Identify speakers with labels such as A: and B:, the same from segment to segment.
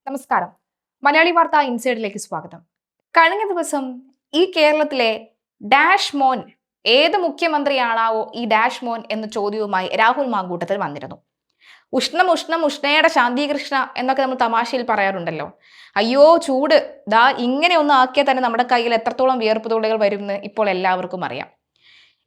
A: നമസ്കാരം. മലയാളി വാർത്ത ഇൻസൈഡിലേക്ക് സ്വാഗതം. കഴിഞ്ഞ ദിവസം ഈ കേരളത്തിലെ ഡാഷ് മോൻ ഏത് മുഖ്യമന്ത്രിയാണാവോ ഈ ഡാഷ് മോൻ എന്ന ചോദ്യവുമായി രാഹുൽ മാങ്കൂട്ടത്തിൽ വന്നിരുന്നു. ഉഷ്ണയുടെ ശാന്തികൃഷ്ണ എന്നൊക്കെ നമ്മൾ തമാശയിൽ പറയാറുണ്ടല്ലോ. അയ്യോ ചൂട്, ദാ ഇങ്ങനെ ഒന്ന് ആക്കിയാൽ തന്നെ നമ്മുടെ കയ്യിൽ എത്രത്തോളം വിയർപ്പ് തുള്ളികൾ വരുമെന്ന് ഇപ്പോൾ എല്ലാവർക്കും അറിയാം.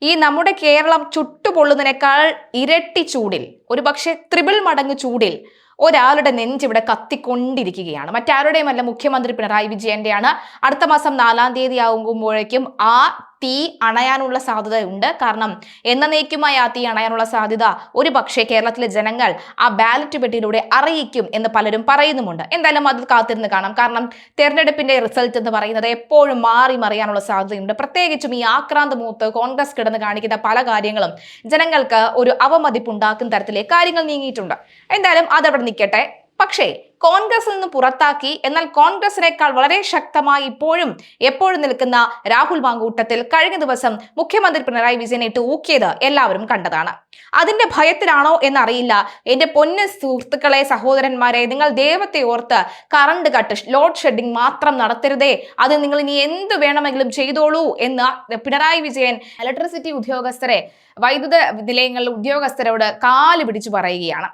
A: ഈ നമ്മുടെ കേരളം ചുട്ടുപൊള്ളുന്നതിനേക്കാൾ ഇരട്ടി ചൂടിൽ, ഒരു പക്ഷേ ത്രിപിൾ മടങ്ങ് ചൂടിൽ ഒരാളുടെ നെഞ്ചിവിടെ കത്തിക്കൊണ്ടിരിക്കുകയാണ്. മറ്റാരുടെയുമല്ല, മുഖ്യമന്ത്രി പിണറായി വിജയന്റെയാണ്. അടുത്ത മാസം 4-ാം തീയതി ആകുമ്പോഴേക്കും ആ തീ അണയാനുള്ള സാധ്യതയുണ്ട്. കാരണം എന്നേക്കുമായി ആ തീ അണയാനുള്ള സാധ്യത ഒരു പക്ഷേ കേരളത്തിലെ ജനങ്ങൾ ആ ബാലറ്റ് പെട്ടിയിലൂടെ അറിയിക്കും എന്ന് പലരും പറയുന്നുമുണ്ട്. എന്തായാലും അത് കാത്തിരുന്ന് കാണാം. കാരണം തെരഞ്ഞെടുപ്പിന്റെ റിസൾട്ട് എന്ന് പറയുന്നത് എപ്പോഴും മാറി മറിയാനുള്ള സാധ്യതയുണ്ട്. പ്രത്യേകിച്ചും ഈ ആക്രാന്ത മൂത്ത് കോൺഗ്രസ് കിടന്ന് കാണിക്കുന്ന പല കാര്യങ്ങളും ജനങ്ങൾക്ക് ഒരു അവമതിപ്പ് ഉണ്ടാക്കുന്ന തരത്തിലേക്ക് കാര്യങ്ങൾ നീങ്ങിയിട്ടുണ്ട്. എന്തായാലും അതവിടെ നിൽക്കട്ടെ. പക്ഷേ കോൺഗ്രസിൽ നിന്ന് പുറത്താക്കി, എന്നാൽ കോൺഗ്രസിനേക്കാൾ വളരെ ശക്തമായി ഇപ്പോഴും എപ്പോഴും നിൽക്കുന്ന രാഹുൽ മാങ്കൂട്ടത്തിൽ കഴിഞ്ഞ ദിവസം മുഖ്യമന്ത്രി പിണറായി വിജയനെ ഇട്ട് ഊക്കിയത് എല്ലാവരും കണ്ടതാണ്. അതിന്റെ ഭയത്തിലാണോ എന്നറിയില്ല. എന്റെ പൊന്ന സുഹൃത്തുക്കളെ, സഹോദരന്മാരെ, നിങ്ങൾ ദൈവത്തെ ഓർത്ത് കറണ്ട് കട്ട്, ലോഡ് ഷെഡിങ് മാത്രം നടത്തരുതേ, അത് നിങ്ങൾ ഇനി എന്ത് വേണമെങ്കിലും ചെയ്തോളൂ എന്ന് പിണറായി വിജയൻ ഇലക്ട്രിസിറ്റി ഉദ്യോഗസ്ഥരെ, വൈദ്യുത നിലയങ്ങളിലെ ഉദ്യോഗസ്ഥരോട് കാല് പിടിച്ചു പറയുകയാണ്.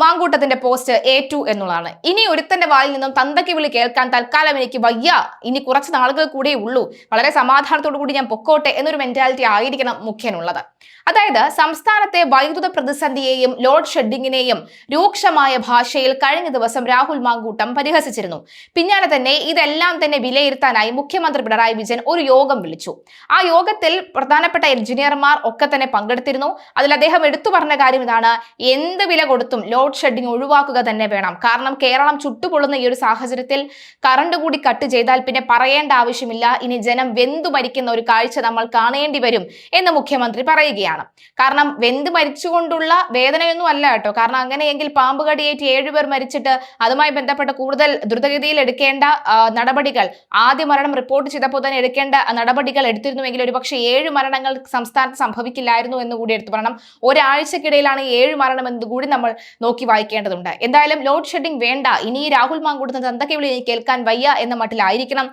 A: മാങ്കൂട്ടത്തിന്റെ പോസ്റ്റ് ഏറ്റു എന്നുള്ളതാണ്. ഇനി ഒരുത്തന്റെ വായിൽ നിന്നും തന്തയ്ക്ക് വിളി കേൾക്കാൻ തൽക്കാലം എനിക്ക് വയ്യ, ഇനി കുറച്ച് നാളുകൾ കൂടെ ഉള്ളൂ, വളരെ സമാധാനത്തോടു കൂടി ഞാൻ പൊക്കോട്ടെ എന്നൊരു മെന്റാലിറ്റി ആയിരിക്കണം മുഖ്യനുള്ളത്. അതായത് സംസ്ഥാനത്തെ വൈദ്യുത പ്രതിസന്ധിയെയും ലോഡ് ഷെഡിങ്ങിനെയും രൂക്ഷമായ ഭാഷയിൽ കഴിഞ്ഞ ദിവസം രാഹുൽ മാങ്കൂട്ടം പരിഹസിച്ചിരുന്നു. പിന്നാലെ തന്നെ ഇതെല്ലാം തന്നെ വിലയിരുത്താനായി മുഖ്യമന്ത്രി പിണറായി വിജയൻ ഒരു യോഗം വിളിച്ചു. ആ യോഗത്തിൽ പ്രധാനപ്പെട്ട എഞ്ചിനീയർമാർ ഒക്കെ തന്നെ പങ്കെടുത്തിരുന്നു. അതിൽ അദ്ദേഹം എടുത്തു പറഞ്ഞ കാര്യം ഇതാണ്: എന്ത് വില കൊടുത്തും ലോഡ് ഷെഡിങ് ഒഴിവാക്കുക തന്നെ വേണം. കാരണം കേരളം ചുട്ടുപൊള്ളുന്ന ഈ ഒരു സാഹചര്യത്തിൽ കറണ്ട് കൂടി കട്ട് ചെയ്താൽ പിന്നെ പറയേണ്ട ആവശ്യമില്ല, ഇനി ജനം വെന്തു മരിക്കുന്ന ഒരു കാഴ്ച നമ്മൾ കാണേണ്ടി വരും എന്ന് മുഖ്യമന്ത്രി പറയുകയാണ്. കാരണം വെന്ത് മരിച്ചുകൊണ്ടുള്ള വേദനയൊന്നും അല്ല കേട്ടോ. കാരണം അങ്ങനെയെങ്കിൽ പാമ്പ് കടിയേറ്റ് 7 പേർ മരിച്ചിട്ട് അതുമായി ബന്ധപ്പെട്ട് കൂടുതൽ ദ്രുതഗതിയിൽ എടുക്കേണ്ട നടപടികൾ, ആദ്യ മരണം റിപ്പോർട്ട് ചെയ്തപ്പോൾ തന്നെ എടുക്കേണ്ട നടപടികൾ എടുത്തിരുന്നുവെങ്കിൽ ഒരുപക്ഷെ 7 മരണങ്ങൾ സംസ്ഥാനത്ത് സംഭവിക്കില്ലായിരുന്നു എന്ന് കൂടി എടുത്തു പറയണം. ഒരാഴ്ചക്കിടയിലാണ് 7 മരണം എന്ന് കൂടി നമ്മൾ നോക്കി വായിക്കേണ്ടതുണ്ട്. എന്തായാലും ലോഡ് ഷെഡിങ് വേണ്ട, ഇനി രാഹുൽ മാങ്കൂട്ടത്തിന് തന്തയ്ക്ക് വിളി കേൾക്കാൻ വയ്യ എന്ന മട്ടിലായിരിക്കണം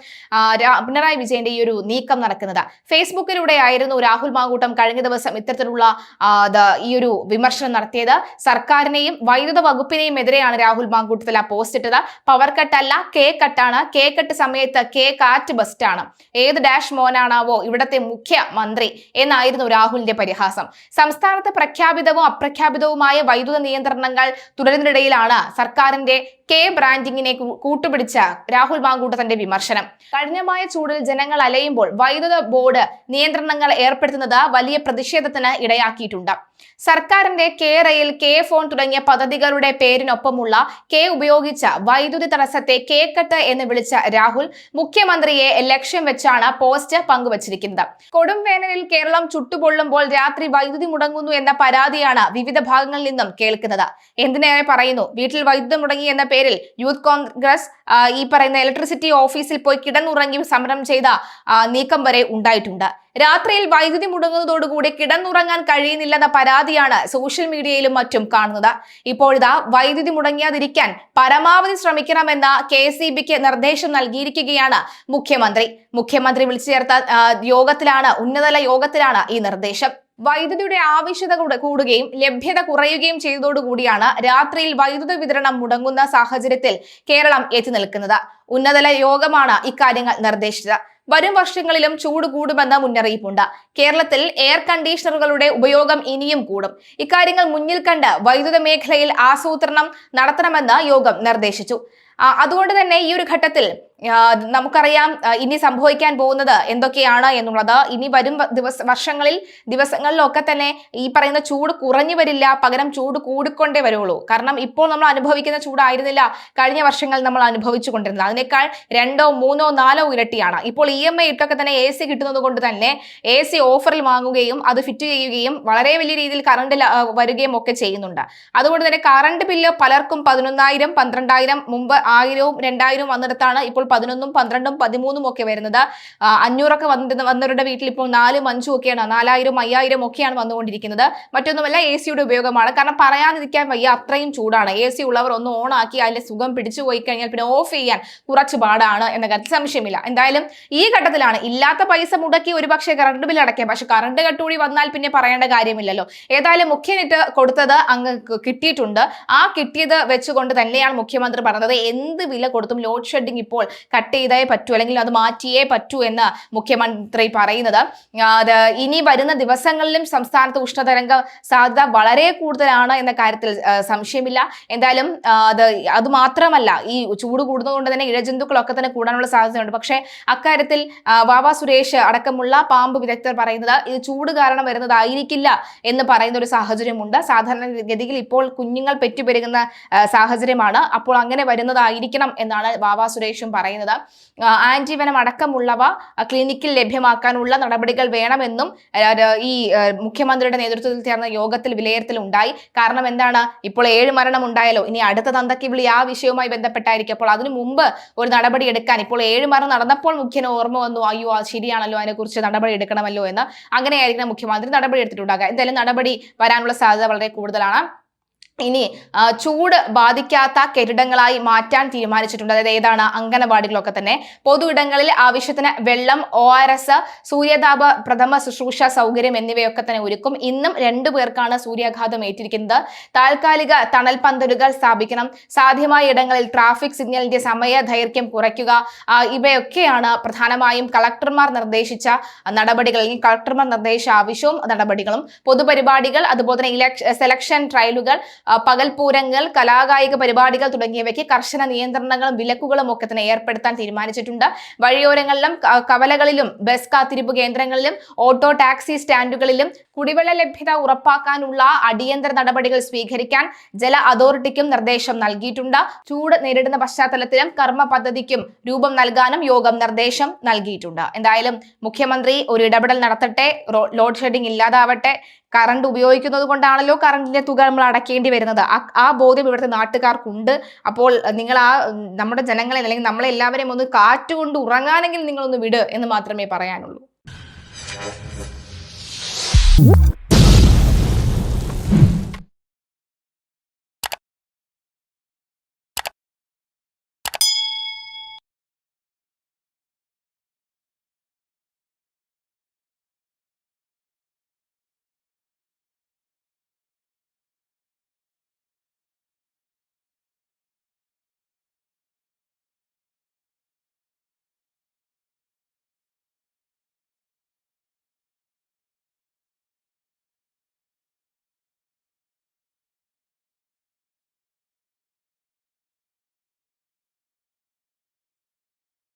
A: പിണറായി വിജയന്റെ ഈ ഒരു നീക്കം നടക്കുന്നത്. ഫേസ്ബുക്കിലൂടെ ആയിരുന്നു രാഹുൽ മാങ്കൂട്ടം കഴിഞ്ഞ ദിവസം ഇത്തരത്തിലുള്ള ഈ ഒരു വിമർശനം നടത്തിയത്. സർക്കാരിനെയും വൈദ്യുത വകുപ്പിനെയും എതിരെയാണ് രാഹുൽ മാങ്കൂട്ടത്തിൽ ആ പോസ്റ്റ് ഇട്ടത്. പവർ കട്ട് അല്ല, കെ കട്ടാണ്. കെ കട്ട് സമയത്ത് കെ കാറ്റ് ബെസ്റ്റ് ആണ്. ഏത് ഡാഷ് മോനാണാവോ ഇവിടത്തെ മുഖ്യമന്ത്രി എന്നായിരുന്നു രാഹുലിന്റെ പരിഹാസം. സംസ്ഥാനത്ത് പ്രഖ്യാപിതവും അപ്രഖ്യാപിതവുമായ വൈദ്യുത നിയന്ത്രണങ്ങൾ തുടരുന്നതിനിടയിലാണ് സർക്കാരിന്റെ കെ ബ്രാൻഡിങ്ങിനെ കൂട്ടുപിടിച്ച രാഹുൽ മാങ്കൂട്ടത്തിന്റെ വിമർശനം. കഠിനമായ ചൂടിൽ ജനങ്ങൾ അലയുമ്പോൾ വൈദ്യുത ബോർഡ് നിയന്ത്രണങ്ങൾ ഏർപ്പെടുത്തുന്നത് വലിയ പ്രതിഷേധത്തിന് ഇടയാക്കിയിട്ടുണ്ട്. സർക്കാരിന്റെ കെ റെയിൽ, കെ ഫോൺ തുടങ്ങിയ പദ്ധതികളുടെ പേരിനൊപ്പമുള്ള കെ ഉപയോഗിച്ച വൈദ്യുതി തടസ്സത്തെ കെ കട്ട് എന്ന് വിളിച്ച രാഹുൽ മുഖ്യമന്ത്രിയെ ലക്ഷ്യം വെച്ചാണ് പോസ്റ്റ് പങ്കുവച്ചിരിക്കുന്നത്. കൊടും വേനലിൽ കേരളം ചുട്ടുപൊള്ളുമ്പോൾ രാത്രി വൈദ്യുതി മുടങ്ങുന്നു എന്ന പരാതിയാണ് വിവിധ ഭാഗങ്ങളിൽ നിന്നും കേൾക്കുന്നത്. എന്തിനേറെ പറയുന്നു, വീട്ടിൽ വൈദ്യുതി മുടങ്ങി എന്ന പേരിൽ യൂത്ത് കോൺഗ്രസ് ഈ പറയുന്ന ഇലക്ട്രിസിറ്റി ഓഫീസിൽ പോയി കിടന്നുറങ്ങി സമരം ചെയ്ത നീക്കം വരെ ഉണ്ടായിട്ടുണ്ട്. രാത്രിയിൽ വൈദ്യുതി മുടങ്ങുന്നതോടുകൂടി കിടന്നുറങ്ങാൻ കഴിയുന്നില്ലെന്ന പരാതിയാണ് സോഷ്യൽ മീഡിയയിലും മറ്റും കാണുന്നത്. ഇപ്പോഴിതാ വൈദ്യുതി മുടങ്ങിയാതിരിക്കാൻ പരമാവധി ശ്രമിക്കണമെന്ന KSEBിക്ക് നിർദ്ദേശം നൽകിയിരിക്കുകയാണ് മുഖ്യമന്ത്രി വിളിച്ചു ചേർത്ത യോഗത്തിലാണ്, ഉന്നതതല യോഗത്തിലാണ് ഈ നിർദ്ദേശം. വൈദ്യുതിയുടെ ആവശ്യകത കൂടുകയും ലഭ്യത കുറയുകയും ചെയ്തതോടുകൂടിയാണ് രാത്രിയിൽ വൈദ്യുത വിതരണം മുടങ്ങുന്ന സാഹചര്യത്തിൽ കേരളം എത്തി നിൽക്കുന്നത്. ഉന്നതതല യോഗമാണ് ഇക്കാര്യങ്ങൾ നിർദ്ദേശിച്ചത്. വരും വർഷങ്ങളിലും ചൂട് കൂടുമെന്ന മുന്നറിയിപ്പുണ്ട്. കേരളത്തിൽ എയർ കണ്ടീഷണറുകളുടെ ഉപയോഗം ഇനിയും കൂടും. ഇക്കാര്യങ്ങൾ മുന്നിൽ കണ്ട് വൈദ്യുത മേഖലയിൽ ആസൂത്രണം നടത്തണമെന്ന് യോഗം നിർദ്ദേശിച്ചു. അതുകൊണ്ട് തന്നെ ഈ ഒരു ഘട്ടത്തിൽ നമുക്കറിയാം ഇനി സംഭവിക്കാൻ പോകുന്നത് എന്തൊക്കെയാണ് എന്നുള്ളത്. ഇനി വരും ദിവസങ്ങളിലൊക്കെ തന്നെ ഈ പറയുന്ന ചൂട് കുറഞ്ഞു വരില്ല, പകരം ചൂട് കൂടിക്കൊണ്ടേ വരുള്ളൂ. കാരണം ഇപ്പോൾ നമ്മൾ അനുഭവിക്കുന്ന ചൂടായിരുന്നില്ല കഴിഞ്ഞ വർഷങ്ങൾ നമ്മൾ അനുഭവിച്ചു കൊണ്ടിരുന്നത്. അതിനേക്കാൾ 2, 3, 4 ഇരട്ടിയാണ്. ഇപ്പോൾ EMI ഇട്ടൊക്കെ തന്നെ AC കിട്ടുന്നത് കൊണ്ട് തന്നെ AC ഓഫറിൽ വാങ്ങുകയും അത് ഫിറ്റ് ചെയ്യുകയും വളരെ വലിയ രീതിയിൽ കറണ്ട് വരികയും ഒക്കെ ചെയ്യുന്നുണ്ട്. അതുകൊണ്ട് തന്നെ കറണ്ട് ബില്ല് പലർക്കും 11,000, 12,000, മുമ്പ് 1000, 2000 വന്നിടത്താണ് ഇപ്പോൾ 11, 12, 13 ഒക്കെ വരുന്നത്. 500 വന്നവരുടെ വീട്ടിൽ ഇപ്പോൾ 4, 5 ഒക്കെയാണ്, 4000, 5000 ഒക്കെയാണ് വന്നുകൊണ്ടിരിക്കുന്നത്. മറ്റൊന്നുമല്ല, AC-യുടെ ഉപയോഗമാണ്. കാരണം പറയാതിരിക്കാൻ വയ്യ, അത്രയും ചൂടാണ്. AC ഉള്ളവർ ഒന്ന് ഓൺ ആക്കി അതിന്റെ സുഖം പിടിച്ചു പോയി കഴിഞ്ഞാൽ പിന്നെ ഓഫ് ചെയ്യാൻ കുറച്ച് പാടാണ് എന്ന കാര്യത്തിൽ സംശയമില്ല. എന്തായാലും ഈ ഘട്ടത്തിലാണ് ഇല്ലാത്ത പൈസ മുടക്കി ഒരുപക്ഷെ കറണ്ട് ബിൽ അടയ്ക്കാം, പക്ഷെ കറണ്ട് കട്ടുകൂടി വന്നാൽ പിന്നെ പറയേണ്ട കാര്യമില്ലല്ലോ. ഏതായാലും മുഖ്യനെറ്റ് കൊടുത്തത് അങ്ങ് കിട്ടിയിട്ടുണ്ട്. ആ കിട്ടിയത് വെച്ചുകൊണ്ട് തന്നെയാണ് മുഖ്യമന്ത്രി പറഞ്ഞത് എന്ത് വില കൊടുത്തും ലോഡ് ഷെഡിങ് ഇപ്പോൾ കട്ട് ചെയ്തേ പറ്റൂ, അല്ലെങ്കിൽ അത് മാറ്റിയേ പറ്റൂ എന്ന് മുഖ്യമന്ത്രി പറയുന്നത്. ഇനി വരുന്ന ദിവസങ്ങളിലും സംസ്ഥാനത്ത് ഉഷ്ണതരംഗ സാധ്യത വളരെ കൂടുതലാണ് എന്ന കാര്യത്തിൽ സംശയമില്ല. എന്തായാലും അത് മാത്രമല്ല, ഈ ചൂട് കൂടുന്നതുകൊണ്ട് തന്നെ ഇഴജന്തുക്കളൊക്കെ തന്നെ കൂടാനുള്ള സാധ്യതയുണ്ട്. പക്ഷേ അക്കാര്യത്തിൽ വാവ സുരേഷ് അടക്കമുള്ള പാമ്പ് വിദഗ്ധർ പറയുന്നത് ഇത് ചൂട് കാരണം വരുന്നതായിരിക്കില്ല എന്ന് പറയുന്ന ഒരു സാഹചര്യമുണ്ട്. സാധാരണഗതിയിൽ ഇപ്പോൾ കുഞ്ഞുങ്ങൾ പെറ്റുപെരുകുന്ന സാഹചര്യമാണ്, അപ്പോൾ അങ്ങനെ വരുന്നതായിരിക്കണം എന്നാണ് വാവ സുരേഷും പറയുന്നത്. ആന്റിവെനം അടക്കമുള്ളവ ക്ലിനിക്കിൽ ലഭ്യമാക്കാനുള്ള നടപടികൾ വേണമെന്നും ഈ മുഖ്യമന്ത്രിയുടെ നേതൃത്വത്തിൽ ചേർന്ന യോഗത്തിൽ വിലയിരുത്തലുണ്ടായി. കാരണം എന്താണ്, ഇപ്പോൾ 7 മരണം ഉണ്ടായല്ലോ, ഇനി അടുത്ത തന്തയ്ക്ക് വിളി ആ വിഷയവുമായി ബന്ധപ്പെട്ടായിരിക്കും. അപ്പോൾ അതിനു മുമ്പ് ഒരു നടപടി എടുക്കാൻ, ഇപ്പോൾ 7 മരണം നടന്നപ്പോൾ മുഖ്യന് ഓർമ്മ വന്നു, അയ്യോ ശരിയാണല്ലോ, അതിനെക്കുറിച്ച് നടപടി എടുക്കണമല്ലോ എന്ന്. അങ്ങനെയായിരിക്കണം മുഖ്യമന്ത്രി നടപടി എടുത്തിട്ടുണ്ടാകുക. എന്തായാലും നടപടി വരാനുള്ള സാധ്യത വളരെ കൂടുതലാണ്. ഇനി ചൂട് ബാധിക്കാത്ത കെട്ടിടങ്ങളായി മാറ്റാൻ തീരുമാനിച്ചിട്ടുണ്ട്. അതായത് ഏതാണ്, അംഗനവാടികളൊക്കെ തന്നെ. പൊതു ഇടങ്ങളിൽ ആവശ്യത്തിന് വെള്ളം, ORS, സൂര്യതാപ പ്രഥമ ശുശ്രൂഷ സൗകര്യം എന്നിവയൊക്കെ തന്നെ ഒരുക്കും. ഇന്നും 2 പേർക്കാണ് സൂര്യാഘാതം ഏറ്റിരിക്കുന്നത്. താൽക്കാലിക തണൽ പന്തലുകൾ സ്ഥാപിക്കണം. സാധ്യമായ ഇടങ്ങളിൽ ട്രാഫിക് സിഗ്നലിന്റെ സമയ ദൈർഘ്യം കുറയ്ക്കുക. ഇവയൊക്കെയാണ് പ്രധാനമായും കളക്ടർമാർ നിർദ്ദേശിച്ച നടപടികൾ, അല്ലെങ്കിൽ കളക്ടർമാർ നിർദ്ദേശിച്ച ആവശ്യവും നടപടികളും. പൊതുപരിപാടികൾ, അതുപോലെ തന്നെ സെലക്ഷൻ ട്രയലുകൾ, പകൽപൂരങ്ങൾ, കലാകായിക പരിപാടികൾ തുടങ്ങിയവയ്ക്ക് കർശന നിയന്ത്രണങ്ങളും വിലക്കുകളും ഒക്കെ തന്നെ ഏർപ്പെടുത്താൻ തീരുമാനിച്ചിട്ടുണ്ട്. വഴിയോരങ്ങളിലും കവലകളിലും ബസ് കാത്തിരിപ്പ് കേന്ദ്രങ്ങളിലും ഓട്ടോ ടാക്സി സ്റ്റാൻഡുകളിലും കുടിവെള്ള ലഭ്യത ഉറപ്പാക്കാനുള്ള അടിയന്തര നടപടികൾ സ്വീകരിക്കാൻ ജല അതോറിറ്റിക്കും നിർദ്ദേശം നൽകിയിട്ടുണ്ട്. ചൂട് നേരിടുന്ന പശ്ചാത്തലത്തിലും കർമ്മ പദ്ധതിക്കും രൂപം നൽകാനും യോഗം നിർദ്ദേശം നൽകിയിട്ടുണ്ട്. എന്തായാലും മുഖ്യമന്ത്രി ഒരു ഇടപെടൽ നടത്തട്ടെ, ലോഡ് ഷെഡിംഗ് ഇല്ലാതാവട്ടെ. കറണ്ട് ഉപയോഗിക്കുന്നത് കൊണ്ടാണല്ലോ കറണ്ടിന്റെ തുക നമ്മൾ അടയ്ക്കേണ്ടി വരുന്നത്. ആ ബോധ്യം ഇവിടുത്തെ നാട്ടുകാർക്കുണ്ട്. അപ്പോൾ നിങ്ങൾ നമ്മുടെ ജനങ്ങളെ, അല്ലെങ്കിൽ നമ്മളെല്ലാവരെയും ഒന്ന് കാറ്റുകൊണ്ട് ഉറങ്ങാനെങ്കിൽ നിങ്ങളൊന്ന് വിട് എന്ന് മാത്രമേ പറയാനുള്ളൂ.